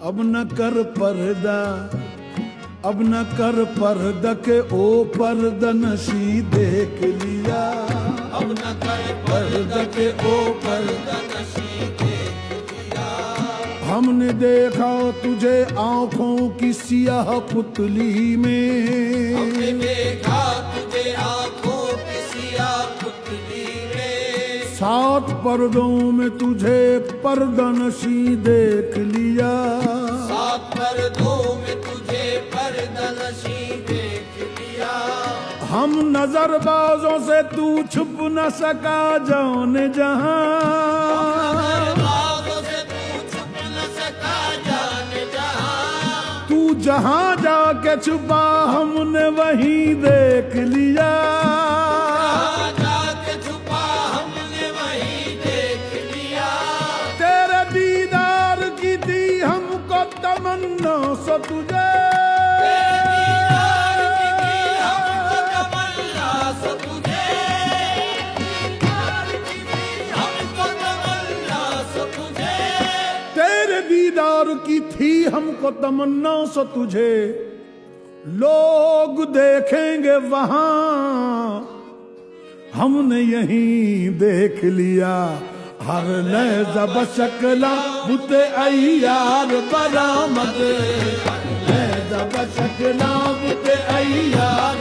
अब न कर पर्दा, अब न कर पर्दा के ओ पर्दा नशी देख लिया। अब न कर पर्दा के ओ पर्दा नशी देख लिया। हमने देखा तुझे आंखों की सियाह पुतली में, हमने देखा तुझे आंखों की सियाह पुतली में। 7 पर्दों में तुझे पर्दा नशी देख लिया। 7 पर्दों में तुझे पर्दा नशी देख लिया। हम नजरबाजों से तू छुप न सका जाने जहां। नजरबाजों से तू छुप न सका जाने जहां। तू जहां जाके छुपा हमने वहीं देख लिया। जहां जाके छुपा हमने वहीं देख लिया। तेरे दीदार की थी हमको तमन्ना सो तुझे, दीदार की थी हमको तमन्ना सो तुझे। लोग देखेंगे वहां, हमने यहीं देख लिया। हर लहज़ा बशकला बुते अय्यार बरामद, हर लहज़ा बशकला बुते अय्यार